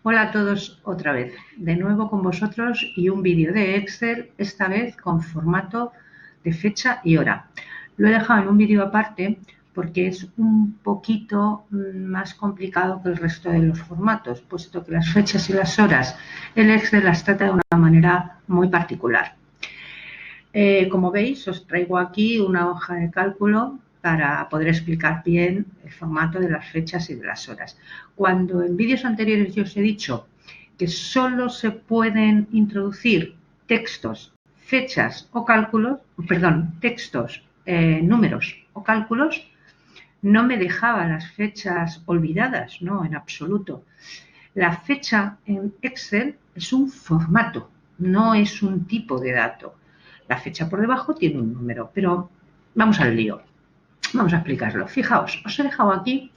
Hola a todos otra vez, de nuevo con vosotros y un vídeo de Excel, esta vez con formato de fecha y hora. Lo he dejado en un vídeo aparte porque es un poquito más complicado que el resto de los formatos, puesto que las fechas y las horas el Excel las trata de una manera muy particular. Como veis, os traigo aquí una hoja de cálculo para poder explicar bien el formato de las fechas y de las horas. Cuando en vídeos anteriores yo os he dicho que solo se pueden introducir textos, fechas o cálculos, números o cálculos, no me dejaba las fechas olvidadas, no, en absoluto. La fecha en Excel es un formato, no es un tipo de dato. La fecha por debajo tiene un número, pero vamos al lío. Vamos a explicarlo. Fijaos, os he dejado aquí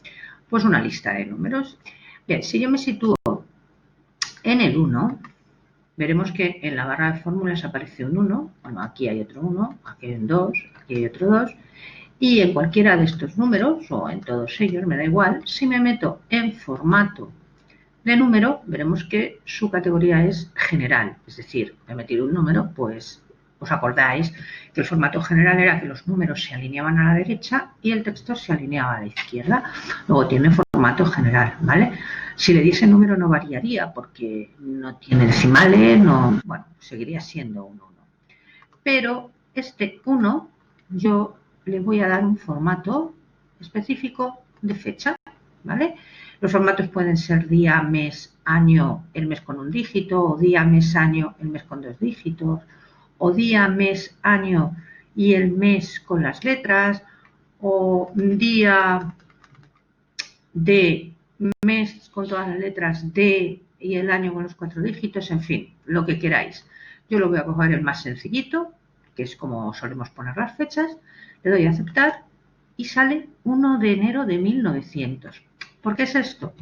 pues una lista de números. Bien, si yo me sitúo en el 1, veremos que en la barra de fórmulas aparece un 1. Bueno, aquí hay otro 1, aquí hay un 2, aquí hay otro 2. Y en cualquiera de estos números, o en todos ellos, me da igual, si me meto en formato de número, veremos que su categoría es general, es decir, he metido un número, pues os acordáis que el formato general era que los números se alineaban a la derecha y el texto se alineaba a la izquierda. Luego tiene formato general, ¿vale? Si le diese número no variaría porque no tiene decimales, no, bueno, seguiría siendo un 1. Pero este 1 yo le voy a dar un formato específico de fecha, ¿vale? Los formatos pueden ser día, mes, año, el mes con un dígito, o día, mes, año, el mes con 2 dígitos, o día, mes, año y el mes con las letras, o día de mes con todas las letras de y el año con los 4 dígitos, en fin, lo que queráis. Yo lo voy a coger el más sencillito, que es como solemos poner las fechas, le doy a aceptar y sale 1 de enero de 1900. ¿Por qué es esto?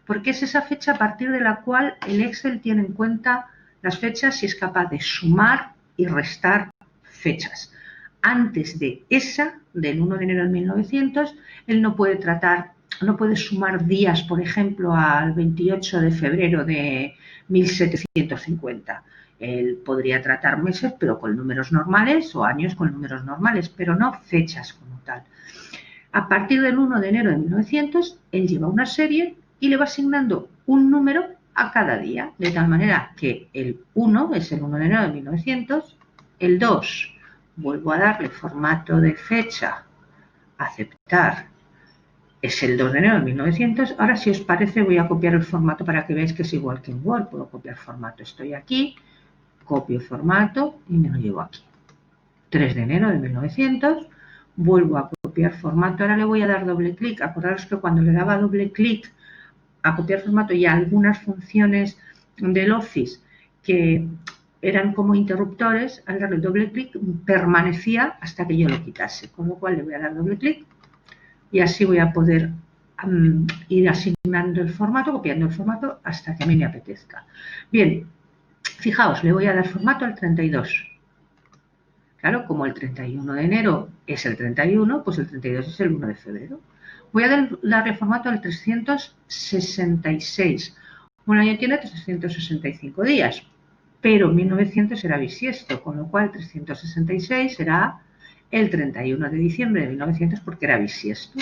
Porque es esa fecha a partir de la cual el Excel tiene en cuenta las fechas y es capaz de sumar y restar fechas. Antes de esa, del 1 de enero de 1900, él no puede sumar días, por ejemplo, al 28 de febrero de 1750. Él podría tratar meses, pero con números normales, o años con números normales, pero no fechas como tal. A partir del 1 de enero de 1900, él lleva una serie y le va asignando un número a cada día, de tal manera que el 1 es el 1 de enero de 1900, el 2, vuelvo a darle formato de fecha, aceptar, es el 2 de enero de 1900. Ahora, si os parece, voy a copiar el formato para que veáis que es igual que en Word. Puedo copiar formato. Estoy aquí, copio formato y me lo llevo aquí. 3 de enero de 1900. Vuelvo a copiar formato. Ahora le voy a dar doble clic. Acordaros que cuando le daba doble clic a copiar formato y a algunas funciones del Office que eran como interruptores, al darle doble clic permanecía hasta que yo lo quitase. Con lo cual le voy a dar doble clic y así voy a poder ir asignando el formato, copiando el formato hasta que a mí me apetezca. Bien, fijaos, le voy a dar formato al 32. Claro, como el 31 de enero es el 31, pues el 32 es el 1 de febrero. Voy a darle formato al 366. Un año tiene 365 días, pero 1900 será bisiesto, con lo cual 366 será el 31 de diciembre de 1900 porque era bisiesto.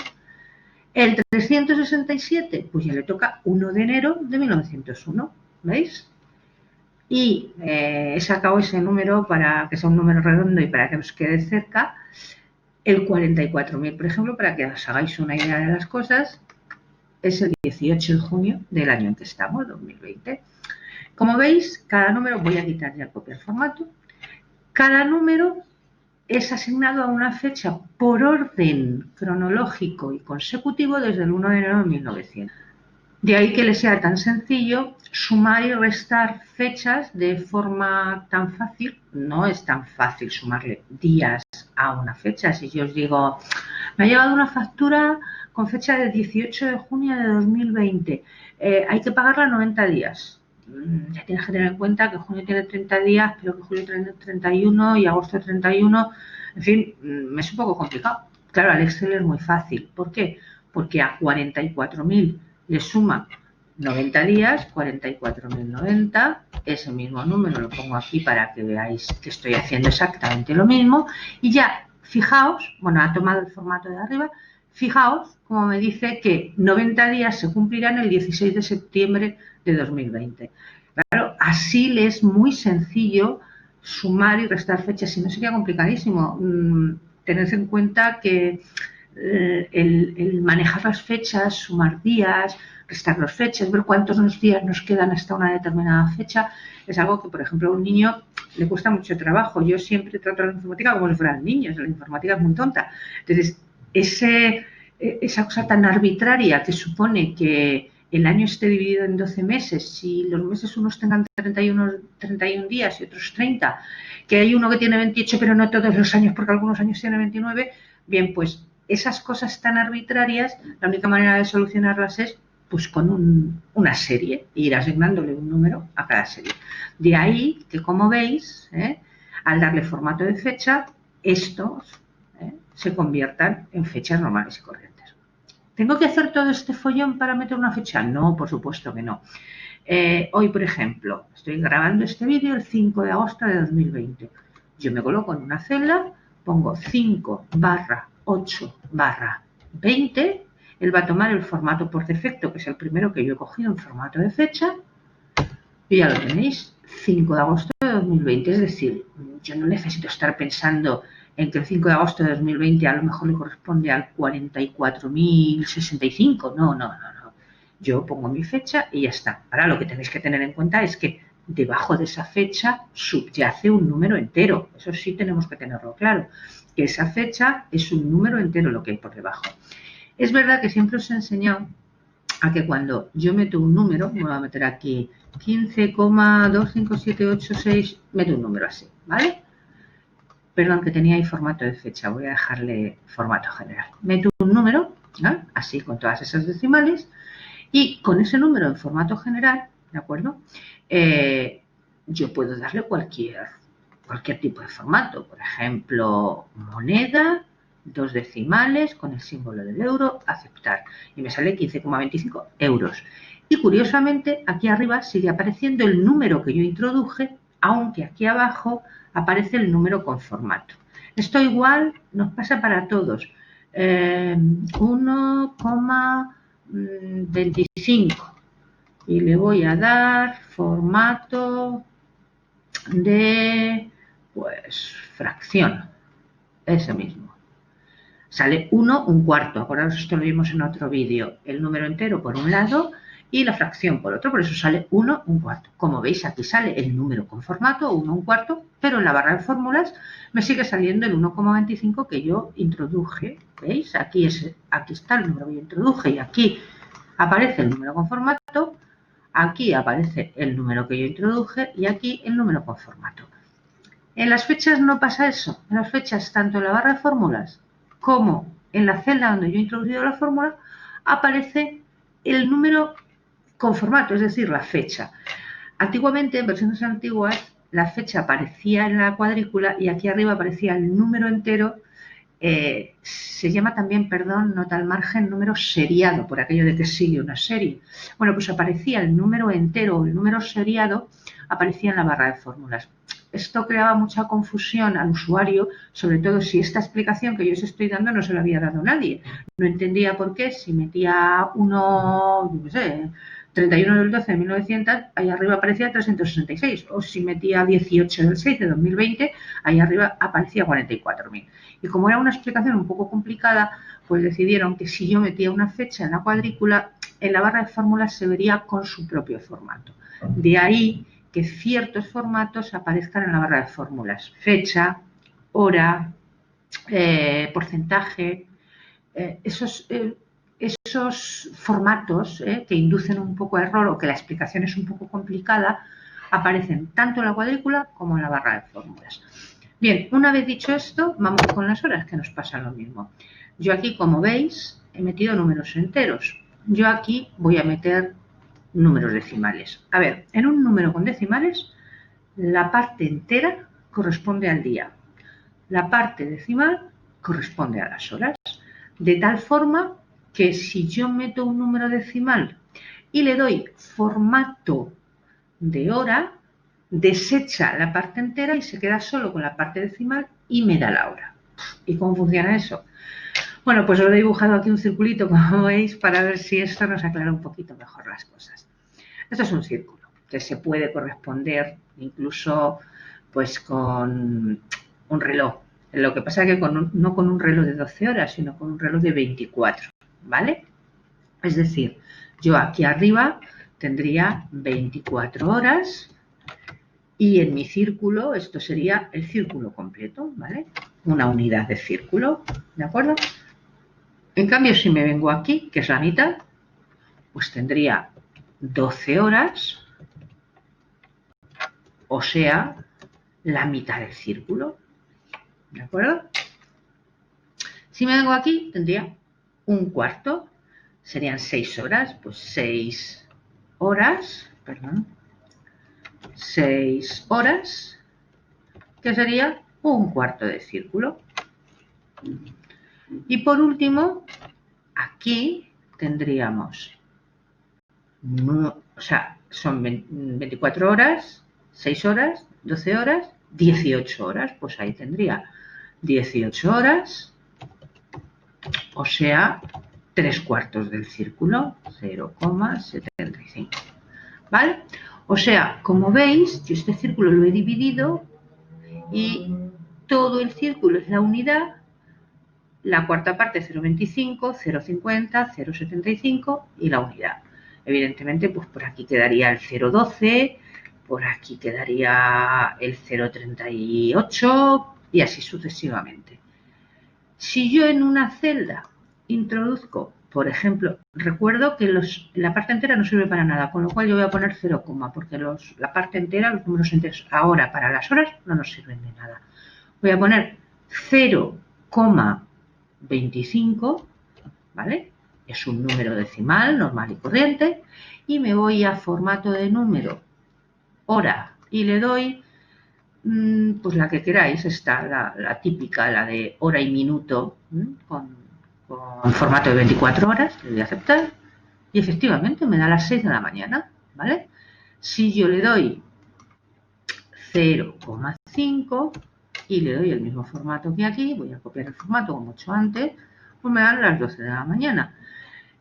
El 367, pues ya le toca 1 de enero de 1901, ¿veis? Y he sacado ese número para que sea un número redondo y para que nos quede cerca. El 44.000, por ejemplo, para que os hagáis una idea de las cosas, es el 18 de junio del año en que estamos, 2020. Como veis, cada número, voy a quitar ya el copiar formato, cada número es asignado a una fecha por orden cronológico y consecutivo desde el 1 de enero de 1900. De ahí que le sea tan sencillo sumar y restar fechas de forma tan fácil. No es tan fácil sumarle días a una fecha. Si yo os digo, me ha llegado una factura con fecha del 18 de junio de 2020, hay que pagarla 90 días. Ya tienes que tener en cuenta que junio tiene 30 días, pero que julio tiene 31 y agosto 31. En fin, es un poco complicado. Claro, al Excel es muy fácil. ¿Por qué? Porque a 44.000 le suma 90 días, 44.090, ese mismo número lo pongo aquí para que veáis que estoy haciendo exactamente lo mismo. Y ya, fijaos, bueno, ha tomado el formato de arriba, fijaos como me dice que 90 días se cumplirán el 16 de septiembre de 2020. Claro, así le es muy sencillo sumar y restar fechas, si no sería complicadísimo. Tened en cuenta que el manejar las fechas, sumar días, restar las fechas, ver cuántos días nos quedan hasta una determinada fecha, es algo que, por ejemplo, a un niño le cuesta mucho trabajo. Yo siempre trato la informática como si fueran niños, la informática es muy tonta. Entonces, esa cosa tan arbitraria que supone que el año esté dividido en 12 meses, si los meses unos tengan 31 días y otros 30, que hay uno que tiene 28 pero no todos los años porque algunos años tiene 29, bien, pues esas cosas tan arbitrarias, la única manera de solucionarlas es pues con una serie, e ir asignándole un número a cada serie. De ahí que, como veis, al darle formato de fecha, estos se conviertan en fechas normales y corrientes. ¿Tengo que hacer todo este follón para meter una fecha? No, por supuesto que no. Hoy, por ejemplo, estoy grabando este vídeo el 5 de agosto de 2020. Yo me coloco en una celda, pongo 5/8/20. Él va a tomar el formato por defecto, que es el primero que yo he cogido en formato de fecha. Y ya lo tenéis, 5 de agosto de 2020. Es decir, yo no necesito estar pensando en que el 5 de agosto de 2020 a lo mejor le corresponde al 44.065. No. Yo pongo mi fecha y ya está. Ahora lo que tenéis que tener en cuenta es que debajo de esa fecha subyace un número entero. Eso sí tenemos que tenerlo claro, que esa fecha es un número entero lo que hay por debajo. Es verdad que siempre os he enseñado a que cuando yo meto un número, me voy a meter aquí 15,25786, meto un número así, ¿vale? Perdón, que tenía ahí formato de fecha, voy a dejarle formato general. Meto un número, ¿no? Así con todas esas decimales, y con ese número en formato general, ¿de acuerdo? Yo puedo darle cualquier tipo de formato, por ejemplo, moneda, 2 decimales con el símbolo del euro, aceptar, y me sale 15,25 euros. Y curiosamente, aquí arriba sigue apareciendo el número que yo introduje, aunque aquí abajo aparece el número con formato. Esto igual nos pasa para todos. 1,25 y le voy a dar formato de pues fracción, ese mismo. Sale 1 1/4, acordaos, esto lo vimos en otro vídeo, el número entero por un lado y la fracción por otro, por eso sale 1 1/4. Como veis, aquí sale el número con formato, 1 1/4, pero en la barra de fórmulas me sigue saliendo el 1,25 que yo introduje. ¿Veis? Aquí está el número que yo introduje y aquí aparece el número con formato, aquí aparece el número que yo introduje y aquí el número con formato. En las fechas no pasa eso. En las fechas, tanto en la barra de fórmulas como en la celda donde yo he introducido la fórmula, aparece el número con formato, es decir, la fecha. Antiguamente, en versiones antiguas, la fecha aparecía en la cuadrícula y aquí arriba aparecía el número entero. Se llama también, perdón, nota al margen, número seriado, por aquello de que sigue una serie. Bueno, pues aparecía el número entero o el número seriado, aparecía en la barra de fórmulas. Esto creaba mucha confusión al usuario, sobre todo si esta explicación que yo os estoy dando no se la había dado nadie. No entendía por qué si metía 31 del 12 de 1900, ahí arriba aparecía 366, o si metía 18 del 6 de 2020, ahí arriba aparecía 44.000. Y como era una explicación un poco complicada, pues decidieron que si yo metía una fecha en la cuadrícula, en la barra de fórmulas se vería con su propio formato. De ahí que ciertos formatos aparezcan en la barra de fórmulas. Fecha, hora, porcentaje, esos formatos que inducen un poco a error o que la explicación es un poco complicada, aparecen tanto en la cuadrícula como en la barra de fórmulas. Bien, una vez dicho esto, vamos con las horas, que nos pasa lo mismo. Yo aquí, como veis, he metido números enteros. Yo aquí voy a meter números decimales. A ver, en un número con decimales, la parte entera corresponde al día. La parte decimal corresponde a las horas. De tal forma que si yo meto un número decimal y le doy formato de hora, desecha la parte entera y se queda solo con la parte decimal y me da la hora. ¿Y cómo funciona eso? Bueno, pues os he dibujado aquí un circulito, como veis, para ver si esto nos aclara un poquito mejor las cosas. Esto es un círculo que se puede corresponder incluso pues con un reloj. Lo que pasa es que no con un reloj de 12 horas, sino con un reloj de 24, ¿vale? Es decir, yo aquí arriba tendría 24 horas y en mi círculo esto sería el círculo completo, ¿vale? Una unidad de círculo, ¿de acuerdo? En cambio, si me vengo aquí, que es la mitad, pues tendría 12 horas, o sea, la mitad del círculo, ¿de acuerdo? Si me vengo aquí, tendría un cuarto, serían 6 horas, pues 6 horas, perdón, 6 horas, que sería un cuarto de círculo. Y por último, aquí tendríamos, o sea, son 24 horas, 6 horas, 12 horas, 18 horas, pues ahí tendría 18 horas, o sea, 3/4 del círculo, 0,75, ¿vale? O sea, como veis, yo este círculo lo he dividido y todo el círculo es la unidad, la cuarta parte 0,25, 0,50, 0,75 y la unidad. Evidentemente, pues por aquí quedaría el 0,12, por aquí quedaría el 0,38 y así sucesivamente. Si yo en una celda introduzco, por ejemplo, recuerdo que la parte entera no sirve para nada, con lo cual yo voy a poner 0, porque la parte entera, los números enteros ahora para las horas no nos sirven de nada. Voy a poner 0,25, ¿vale? Es un número decimal normal y corriente, y me voy a formato de número hora y le doy pues la que queráis, está la típica, la de hora y minuto, con formato de 24 horas, le doy a aceptar y efectivamente me da las 6 de la mañana, ¿vale? Si yo le doy 0,5 y le doy el mismo formato que aquí, voy a copiar el formato como he hecho antes, pues me dan las 12 de la mañana.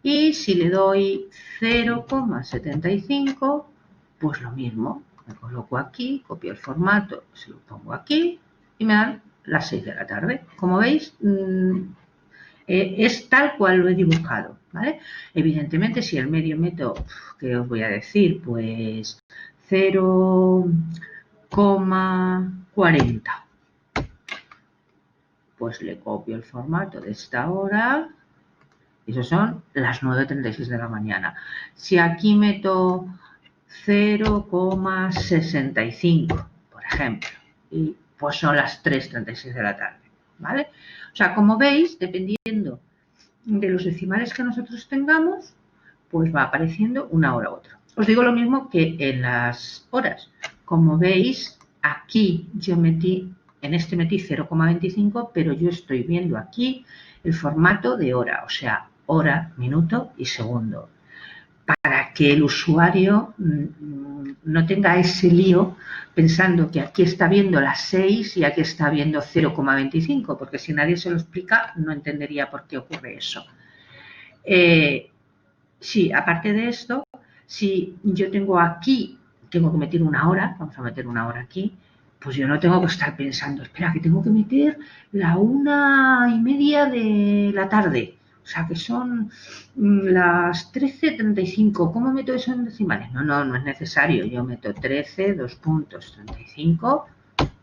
Y si le doy 0,75, pues lo mismo, me coloco aquí, copio el formato, se lo pongo aquí y me dan las 6 de la tarde. Como veis, es tal cual lo he dibujado, ¿vale? Evidentemente, si el medio meto, ¿qué os voy a decir? Pues 0,40. Pues le copio el formato de esta hora. Y eso son las 9:36 de la mañana. Si aquí meto 0,65, por ejemplo, y pues son las 3:36 de la tarde, ¿vale? O sea, como veis, dependiendo de los decimales que nosotros tengamos, pues va apareciendo una hora u otra. Os digo lo mismo que en las horas. Como veis, aquí yo metí 0,25, pero yo estoy viendo aquí el formato de hora, o sea, hora, minuto y segundo, para que el usuario no tenga ese lío pensando que aquí está viendo las 6 y aquí está viendo 0,25, porque si nadie se lo explica no entendería por qué ocurre eso. Sí, aparte de esto, si yo tengo aquí, tengo que meter una hora, vamos a meter una hora aquí, pues yo no tengo que estar pensando, espera, que tengo que meter la 1:30 de la tarde, o sea, que son las 13:35, ¿cómo meto eso en decimales? No es necesario, yo meto 13, 2.35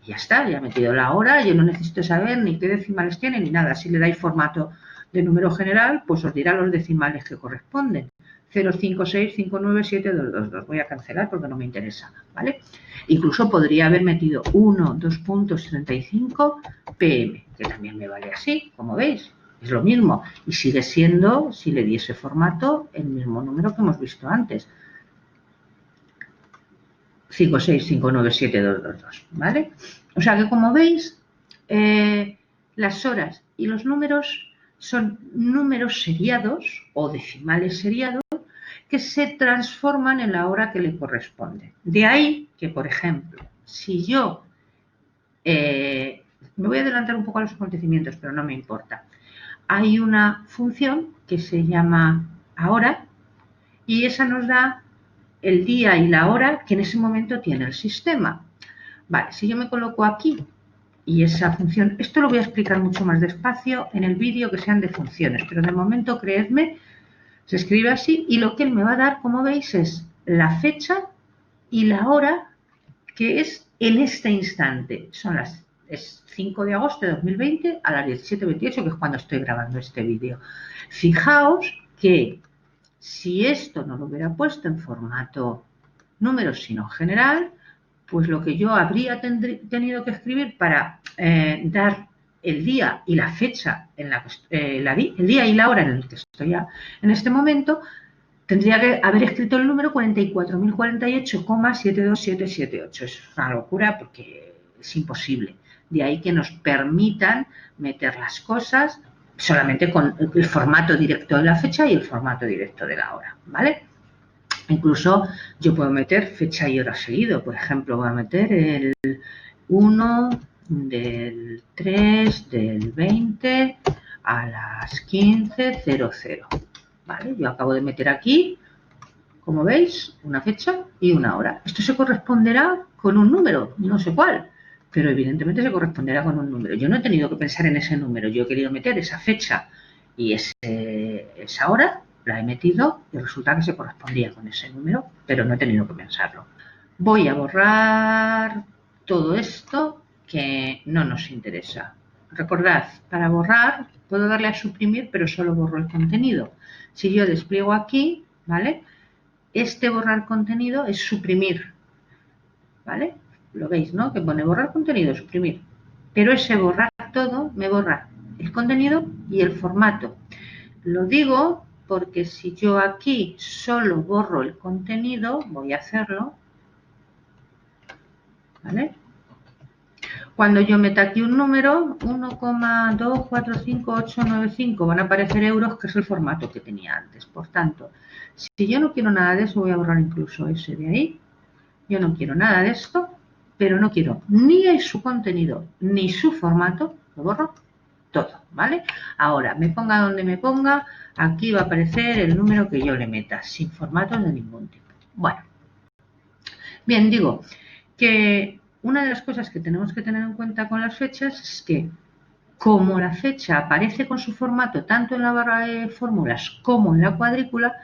y ya está, ya he metido la hora, yo no necesito saber ni qué decimales tiene ni nada. Si le dais formato de número general, pues os dirá los decimales que corresponden. 0,56597222. Voy a cancelar porque no me interesa, ¿vale? Incluso podría haber metido 2.35 pm, que también me vale así, como veis. Es lo mismo y sigue siendo, si le diese formato, el mismo número que hemos visto antes. 5659722, ¿vale? O sea que como veis, las horas y los números son números seriados o decimales seriados que se transforman en la hora que le corresponde. De ahí que, por ejemplo, si yo me voy a adelantar un poco a los acontecimientos, pero no me importa. Hay una función que se llama ahora y esa nos da el día y la hora que en ese momento tiene el sistema. Vale, si yo me coloco aquí y esa función, esto lo voy a explicar mucho más despacio en el vídeo que sean de funciones, pero de momento, creedme, se escribe así y lo que él me va a dar, como veis, es la fecha y la hora que es en este instante. Es 5 de agosto de 2020 a las 17:28, que es cuando estoy grabando este vídeo. Fijaos que si esto no lo hubiera puesto en formato números, sino general, pues lo que yo habría tenido que escribir para dar el día y la fecha, en la que, el día y la hora en el que estoy en este momento, tendría que haber escrito el número 44.048,72778. Es una locura porque es imposible. De ahí que nos permitan meter las cosas solamente con el formato directo de la fecha y el formato directo de la hora, ¿vale? Incluso yo puedo meter fecha y hora seguido. Por ejemplo, voy a meter el 1 del 3 del 20 a las 15:00. ¿Vale? Yo acabo de meter aquí, como veis, una fecha y una hora. Esto se corresponderá con un número, no sé cuál, pero evidentemente se corresponderá con un número. Yo no he tenido que pensar en ese número, yo he querido meter esa fecha y esa hora, la he metido y resulta que se correspondía con ese número, pero no he tenido que pensarlo. Voy a borrar todo esto que no nos interesa. Recordad, para borrar puedo darle a suprimir, pero solo borro el contenido. Si yo despliego aquí, ¿vale? Este borrar contenido es suprimir, ¿vale? Lo veis, ¿no? Que pone borrar contenido, suprimir. Pero ese borrar todo me borra el contenido y el formato. Lo digo porque si yo aquí solo borro el contenido, voy a hacerlo, ¿vale? Cuando yo meta aquí un número, 1,245895, van a aparecer euros, que es el formato que tenía antes. Por tanto, si yo no quiero nada de eso, voy a borrar incluso ese de ahí. Yo no quiero nada de esto, pero no quiero ni su contenido ni su formato, lo borro todo, ¿vale? Ahora, me ponga donde me ponga, aquí va a aparecer el número que yo le meta, sin formato de ningún tipo. Bueno, bien, digo que una de las cosas que tenemos que tener en cuenta con las fechas es que, como la fecha aparece con su formato tanto en la barra de fórmulas como en la cuadrícula,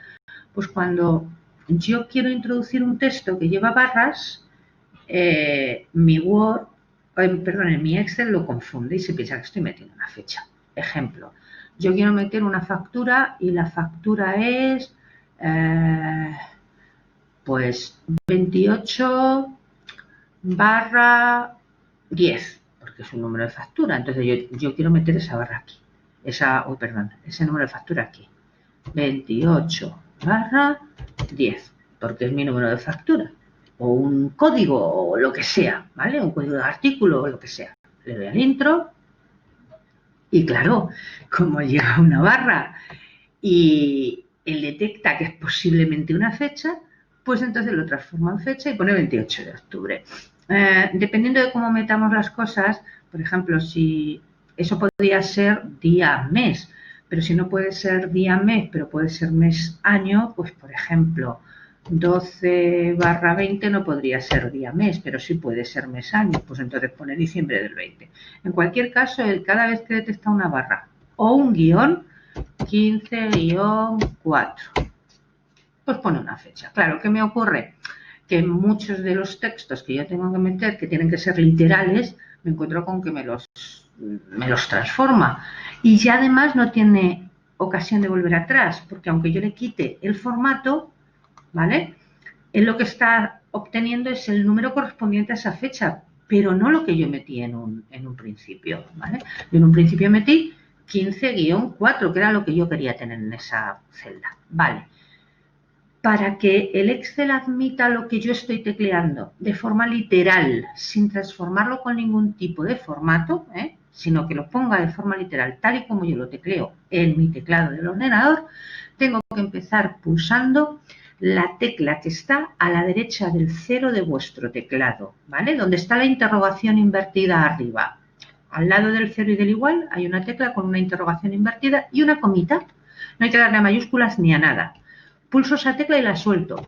pues cuando yo quiero introducir un texto que lleva barras, mi Word, en mi Excel lo confunde y se piensa que estoy metiendo una fecha. Ejemplo, yo quiero meter una factura y la factura es pues 28/10, porque es un número de factura. Entonces yo quiero meter esa barra aquí, ese número de factura aquí. 28/10, porque es mi número de factura, o un código, o lo que sea, ¿vale? Un código de artículo, o lo que sea. Le doy al intro, y claro, como llega una barra y él detecta que es posiblemente una fecha, pues entonces lo transforma en fecha y pone 28 de octubre. Dependiendo de cómo metamos las cosas, por ejemplo, si eso podría ser día-mes, pero si no puede ser día-mes, pero puede ser mes-año, pues por ejemplo, 12/20 no podría ser día-mes, pero sí puede ser mes-año, pues entonces pone diciembre del 20. En cualquier caso, él cada vez que detecta una barra o un guión, 15-4, pues pone una fecha. Claro, ¿qué me ocurre? Que muchos de los textos que yo tengo que meter, que tienen que ser literales, me encuentro con que me los transforma. Y ya además no tiene ocasión de volver atrás, porque aunque yo le quite el formato, ¿vale? Él lo que está obteniendo es el número correspondiente a esa fecha, pero no lo que yo metí en un principio, ¿vale? Yo en un principio metí 15-4, que era lo que yo quería tener en esa celda. Vale. Para que el Excel admita lo que yo estoy tecleando de forma literal, sin transformarlo con ningún tipo de formato, sino que lo ponga de forma literal, tal y como yo lo tecleo en mi teclado del ordenador, tengo que empezar pulsando la tecla que está a la derecha del 0 de vuestro teclado, ¿vale? Donde está la interrogación invertida arriba. Al lado del 0 y del igual hay una tecla con una interrogación invertida y una comita. No hay que darle a mayúsculas ni a nada. Pulso esa tecla y la suelto.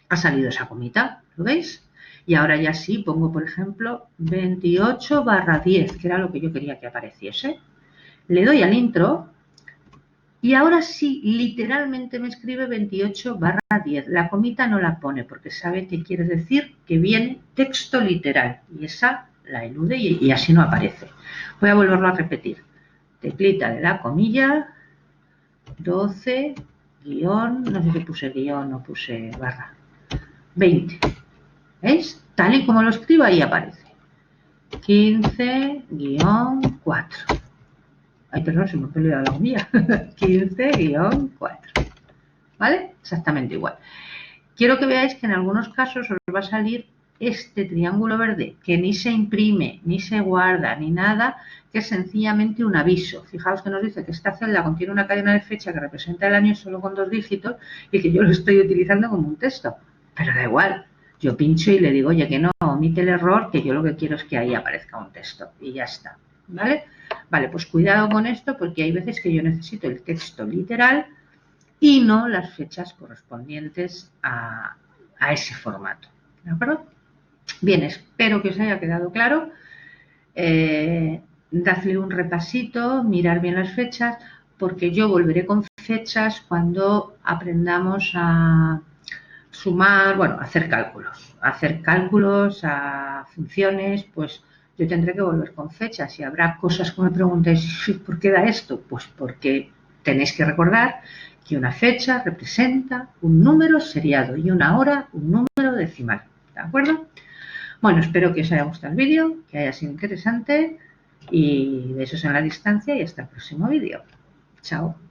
Ha salido esa comita, ¿lo veis? Y ahora ya sí pongo, por ejemplo, 28/10, que era lo que yo quería que apareciese. Le doy al intro y ahora sí, literalmente me escribe 28/10. La comita no la pone porque sabe que quiere decir que viene texto literal y esa la elude y así no aparece. Voy a volverlo a repetir. Teclita de la comilla, 12, guión, no sé si puse guión o puse barra, 20. ¿Veis? Tal y como lo escribo ahí aparece. 15-4. Ay, perdón, se me ha peleado la comilla. 15-4. ¿Vale? Exactamente igual. Quiero que veáis que en algunos casos os va a salir este triángulo verde que ni se imprime, ni se guarda, ni nada, que es sencillamente un aviso. Fijaos que nos dice que esta celda contiene una cadena de fecha que representa el año solo con 2 dígitos y que yo lo estoy utilizando como un texto. Pero da igual, yo pincho y le digo, oye, que no, omite el error, que yo lo que quiero es que ahí aparezca un texto. Y ya está, ¿vale? Vale, pues cuidado con esto porque hay veces que yo necesito el texto literal y no las fechas correspondientes a ese formato. ¿De acuerdo? Bien, espero que os haya quedado claro. Dadle un repasito, mirar bien las fechas, porque yo volveré con fechas cuando aprendamos a sumar, bueno, hacer cálculos a funciones, pues yo tendré que volver con fechas y habrá cosas que me preguntéis, ¿por qué da esto? Pues porque tenéis que recordar que una fecha representa un número seriado y una hora un número decimal, ¿de acuerdo? Bueno, espero que os haya gustado el vídeo, que haya sido interesante y besos en la distancia y hasta el próximo vídeo. Chao.